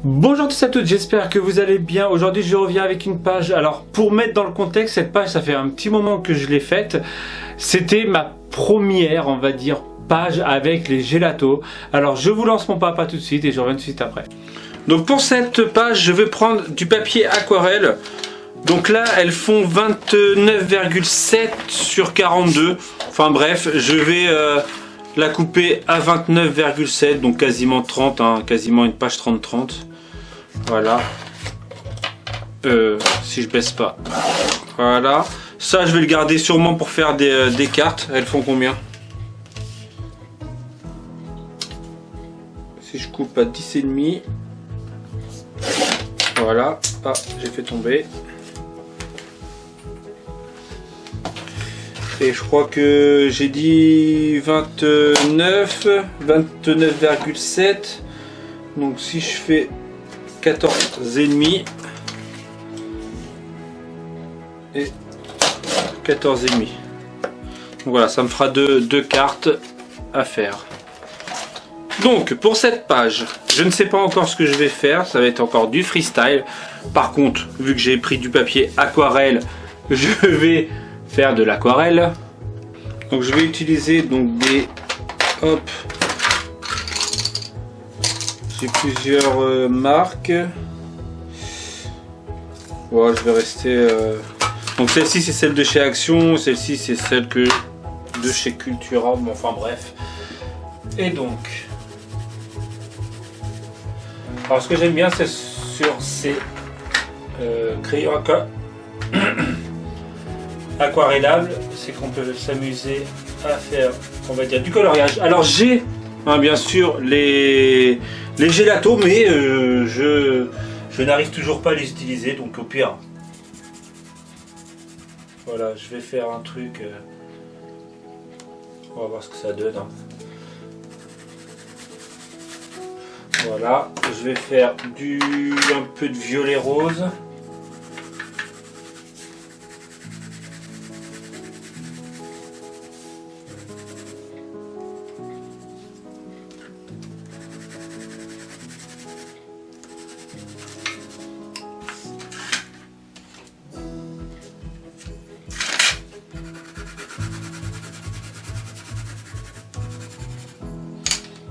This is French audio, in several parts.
Bonjour à tous et à toutes, j'espère que vous allez bien. Aujourd'hui je reviens avec une page. Alors pour mettre dans le contexte, cette page ça fait un petit moment que je l'ai faite. C'était ma première, on va dire, page avec les gelatos. Alors je vous lance mon papa tout de suite et je reviens tout de suite après. Donc pour cette page je vais prendre du papier aquarelle. Donc là elles font 29,7 sur 42. Enfin bref, je vais la couper à 29,7, donc quasiment 30, hein, quasiment une page 30-30. Voilà. Si je baisse pas. Voilà. Ça, je vais le garder sûrement pour faire des cartes. Elles font combien? Si je coupe à 10,5. Voilà. Ah, j'ai fait tomber. Et je crois que j'ai dit 29,7. Donc si je fais 14,5 et 14,5. Donc voilà, ça me fera deux cartes à faire. Donc pour cette page, je ne sais pas encore ce que je vais faire, ça va être encore du freestyle. Par contre, vu que j'ai pris du papier aquarelle, je vais faire de l'aquarelle. Donc je vais utiliser donc des j'ai plusieurs marques. Voilà, je vais rester donc celle-ci c'est celle de chez Action, celle-ci c'est celle de chez Cultura, mais enfin bref. Et donc alors ce que j'aime bien c'est sur ces crayons aquarellables, c'est qu'on peut s'amuser à faire, on va dire, du coloriage. Alors j'ai bien sûr les gelatos, mais je n'arrive toujours pas à les utiliser, donc au pire voilà, je vais faire un truc, on va voir ce que ça donne, hein. Voilà, je vais faire un peu de violet rose.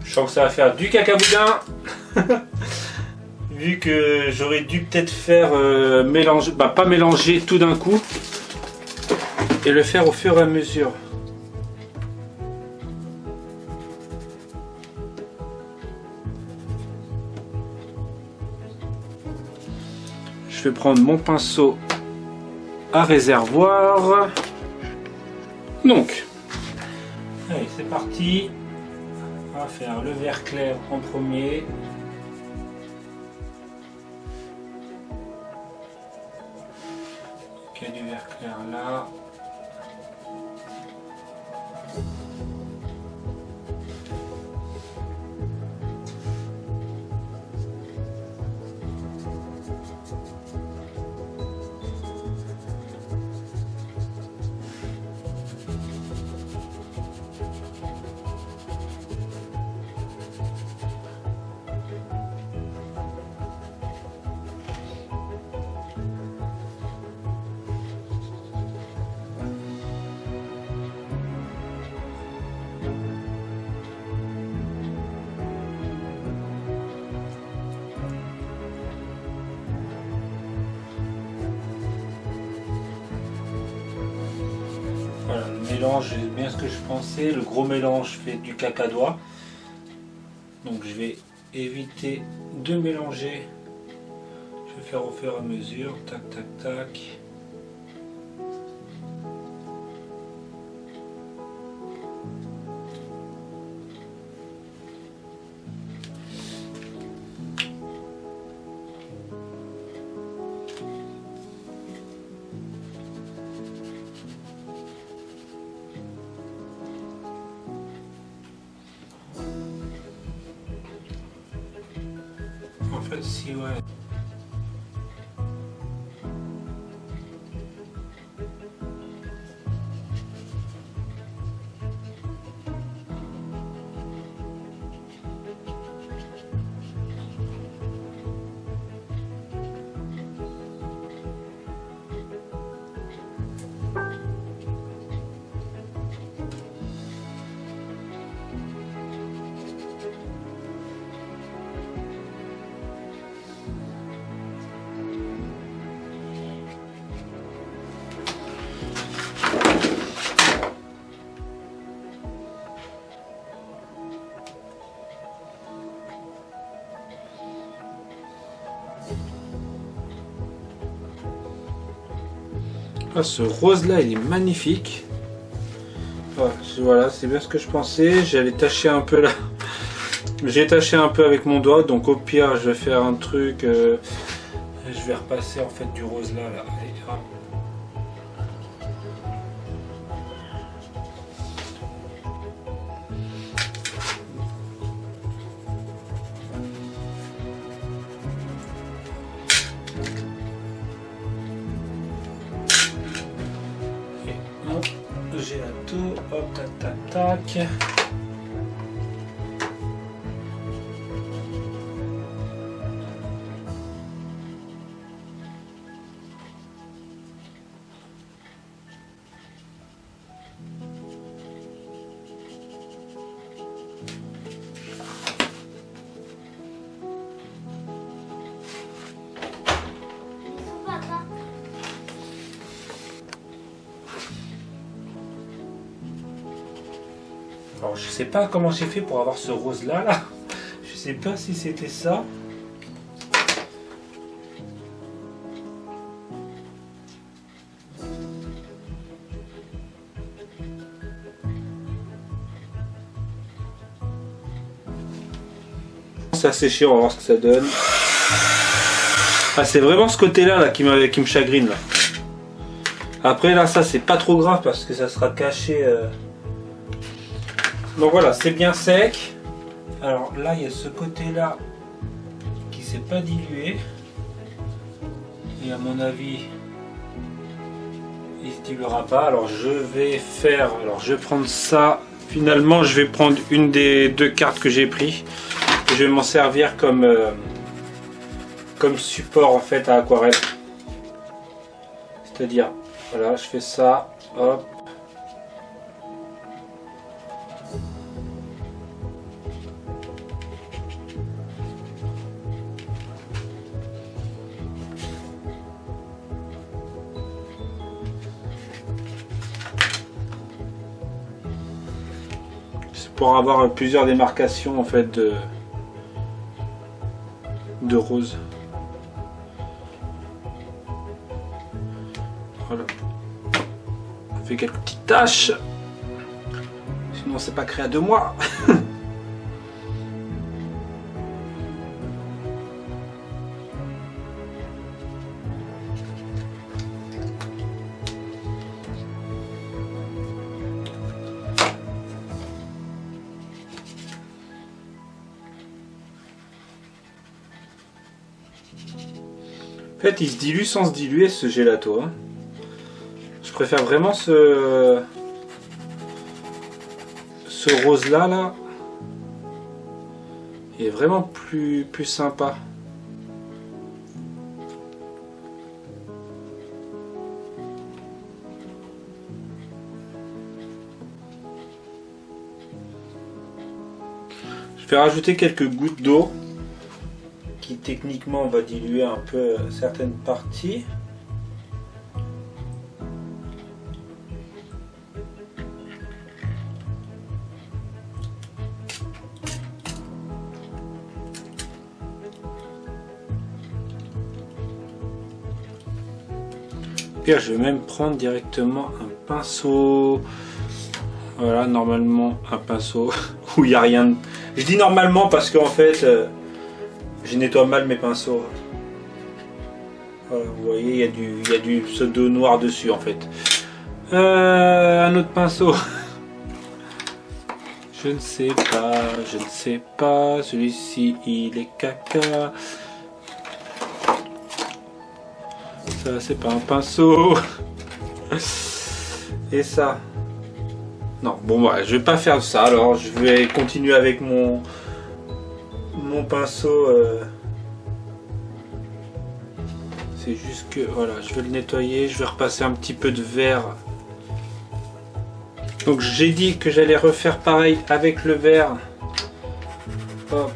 Je sens que ça va faire du cacaboudin. Vu que j'aurais dû peut-être faire mélanger, pas mélanger tout d'un coup et le faire au fur et à mesure. Je vais prendre mon pinceau à réservoir. Donc, allez, c'est parti. On va faire le vert clair en premier. Il y a du vert clair là. Voilà, le mélange, c'est bien ce que je pensais. Le gros mélange fait du cacadois. Donc je vais éviter de mélanger. Je vais faire au fur et à mesure. Tac, tac, tac. En fait, si, ouais. Ah, ce rose là il est magnifique. Voilà, c'est bien ce que je pensais. J'allais tacher un peu là. J'ai taché un peu avec mon doigt, donc au pire je vais faire un truc. Je vais repasser en fait du rose là. Allez, hop. J'ai la tout, hop, tac, tac, tac. Alors je sais pas comment j'ai fait pour avoir ce rose là. Je sais pas si c'était ça. Ça a séché, on va voir ce que ça donne. Ah, c'est vraiment ce côté là, qui me chagrine là. Après là ça c'est pas trop grave parce que ça sera caché. Donc voilà, c'est bien sec. Alors là il y a ce côté là qui s'est pas dilué. Et à mon avis il se diluera pas. Alors je vais prendre ça. Finalement je vais prendre une des deux cartes que j'ai pris. Je vais m'en servir comme support en fait à aquarelle. C'est-à-dire, voilà, je fais ça, hop. C'est pour avoir plusieurs démarcations en fait de rose. Voilà. On fait quelques petites taches. Sinon c'est pas créé à 2 mois. En fait, il se dilue sans se diluer ce gelato. Hein. Je préfère vraiment ce rose là. Il est vraiment plus sympa. Je vais rajouter quelques gouttes d'eau qui techniquement va diluer un peu certaines parties. Puis je vais même prendre directement un pinceau. Voilà, normalement un pinceau où il n'y a rien. Je dis normalement parce qu'en fait je nettoie mal mes pinceaux. Voilà, vous voyez, il y a du pseudo noir dessus en fait. Un autre pinceau. Je ne sais pas. Celui-ci il est caca. Ça c'est pas un pinceau. Et ça. Non, bon voilà, je vais pas faire ça. Alors je vais continuer avec mon pinceau. C'est juste que voilà, je vais le nettoyer. Je vais repasser un petit peu de verre. Donc j'ai dit que j'allais refaire pareil avec le verre. Hop.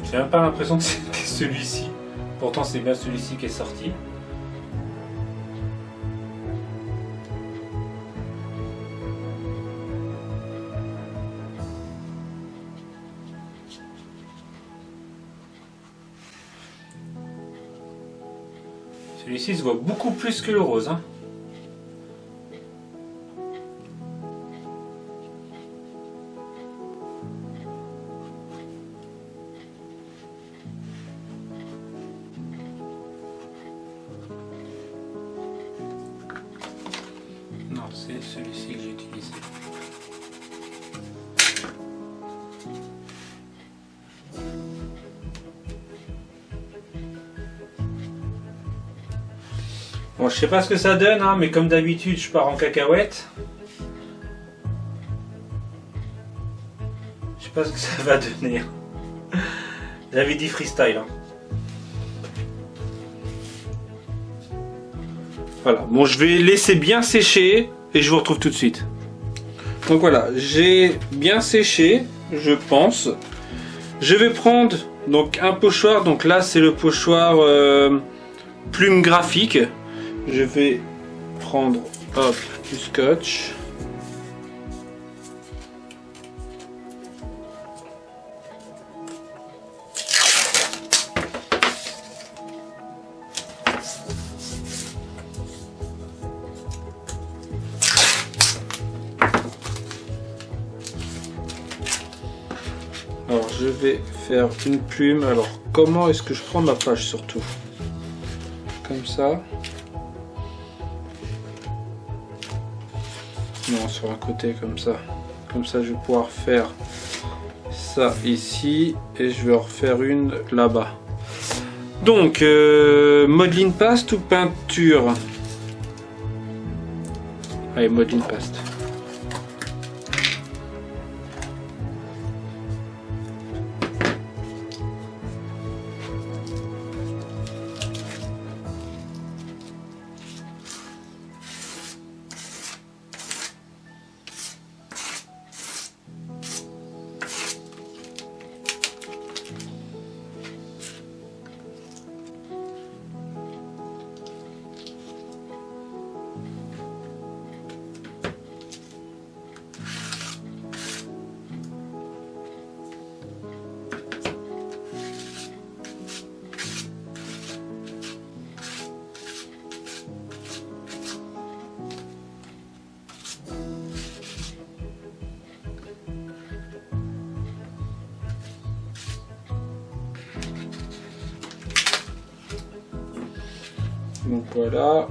J'ai même pas l'impression que c'était celui-ci. Pourtant c'est bien celui-ci qui est sorti. Celui-ci se voit beaucoup plus que le rose. Hein. Non, c'est celui-ci que j'ai utilisé. Bon, je sais pas ce que ça donne, hein, mais comme d'habitude, je pars en cacahuète. Je sais pas ce que ça va donner. J'avais dit freestyle. Hein. Voilà, bon, je vais laisser bien sécher et je vous retrouve tout de suite. Donc voilà, j'ai bien séché, je pense. Je vais prendre donc un pochoir. Donc là, c'est le pochoir plume graphique. Je vais prendre hop, du scotch. Alors je vais faire une plume. Alors comment est-ce que je prends ma page surtout? Comme ça. Non, sur un côté comme ça. Comme ça je vais pouvoir faire ça ici et je vais en refaire une là-bas. Donc modeling paste ou peinture? Allez, modeling paste. Donc voilà.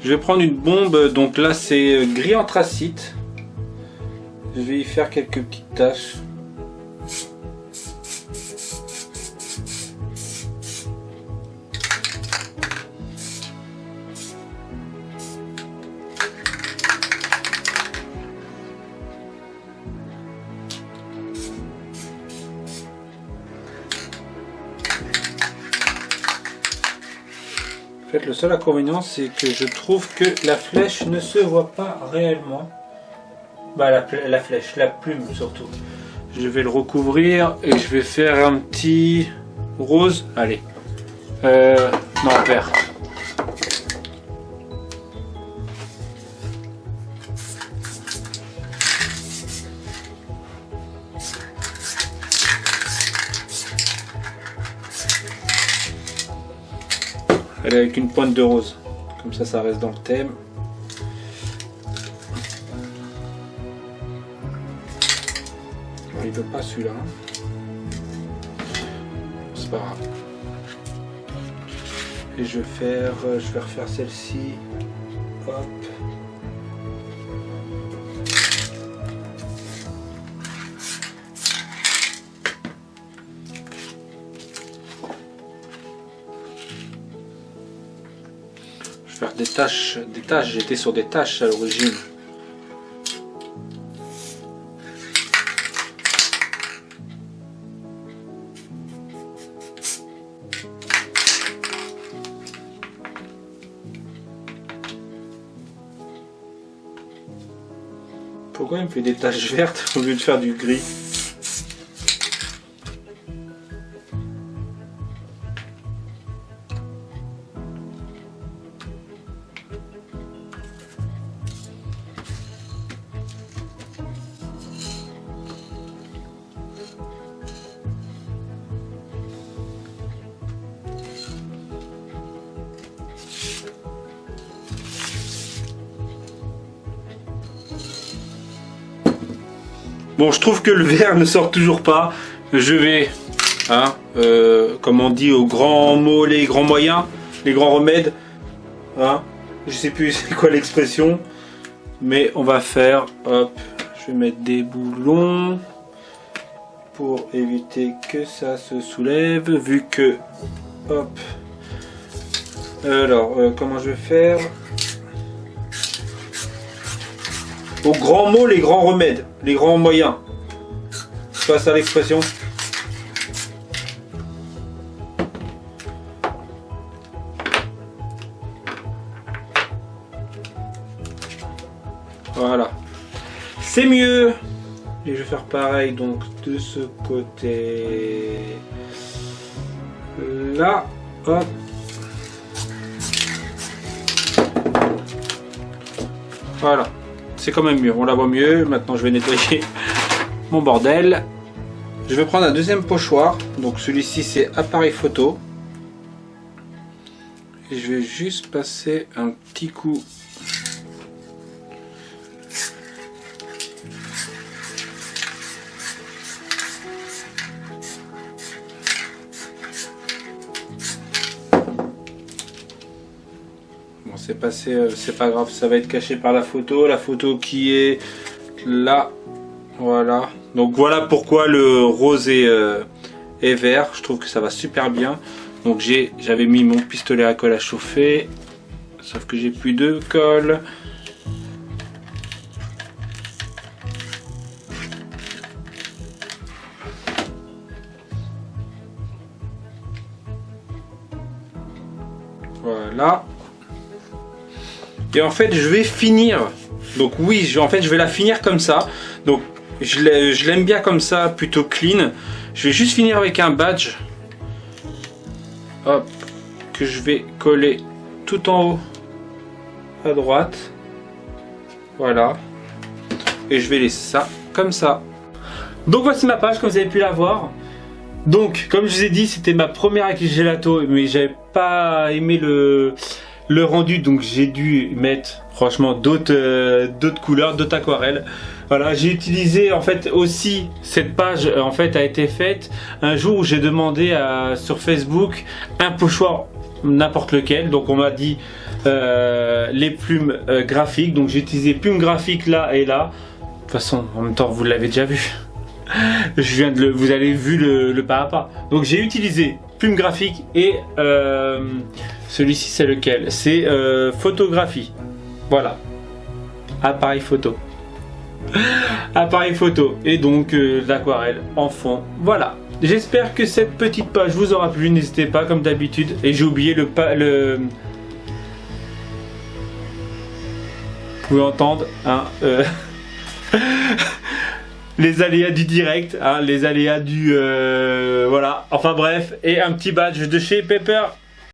Je vais prendre une bombe, donc là c'est gris anthracite. Je vais y faire quelques petites taches. En fait, le seul inconvénient, c'est que je trouve que la flèche ne se voit pas réellement. Bah, la flèche, la plume surtout. Je vais le recouvrir et je vais faire un petit rose. Allez. Non, vert. Allez, avec une pointe de rose. Comme ça reste dans le thème. Il veut pas celui-là. C'est pas grave. Et je vais refaire celle-ci. Hop. Je vais faire des taches. J'étais sur des taches à l'origine. Pourquoi il me fait des taches vertes au lieu de faire du gris? Bon, je trouve que le verre ne sort toujours pas. Je vais, hein, comme on dit, aux grands mots, les grands moyens, les grands remèdes. Hein, je sais plus c'est quoi l'expression. Mais on va faire, hop, je vais mettre des boulons pour éviter que ça se soulève. Vu que, hop. Alors, comment je vais faire? Aux grands mots, les grands remèdes, les grands moyens. C'est pas ça l'expression? Voilà. C'est mieux. Et je vais faire pareil donc de ce côté. Là, hop. Voilà. C'est quand même mieux, on la voit mieux. Maintenant je vais nettoyer mon bordel. Je vais prendre un deuxième pochoir. Donc celui-ci c'est appareil photo. Et je vais juste passer un petit coup. Bon, c'est passé, c'est pas grave, ça va être caché par la photo qui est là. Voilà, donc voilà pourquoi le rose est vert. Je trouve que ça va super bien. Donc j'avais mis mon pistolet à colle à chauffer, sauf que j'ai plus de colle. Voilà. Et en fait je vais finir. Donc oui, en fait je vais la finir comme ça. Donc je l'aime bien comme ça, plutôt clean. Je vais juste finir avec un badge. Hop, que je vais coller tout en haut à droite. Voilà. Et je vais laisser ça comme ça. Donc voici ma page, comme vous avez pu la voir. Donc, comme je vous ai dit, c'était ma première avec les gelato, mais j'avais pas aimé le rendu, donc j'ai dû mettre franchement d'autres couleurs, d'autres aquarelles. Voilà, j'ai utilisé en fait aussi, cette page en fait a été faite un jour où j'ai demandé sur Facebook un pochoir n'importe lequel. Donc on m'a dit les plumes graphiques, donc j'ai utilisé plumes graphiques là et là. De toute façon, en même temps vous l'avez déjà vu. Je viens de vous avez vu le pas à pas. Donc j'ai utilisé plume graphique et celui-ci c'est lequel? C'est photographie. Voilà. Appareil photo. Appareil photo. Et donc l'aquarelle en fond. Voilà. J'espère que cette petite page vous aura plu. N'hésitez pas comme d'habitude. Et j'ai oublié le... Vous pouvez entendre hein, les aléas du direct, hein, les aléas du... voilà, enfin bref, et un petit badge de chez Pepper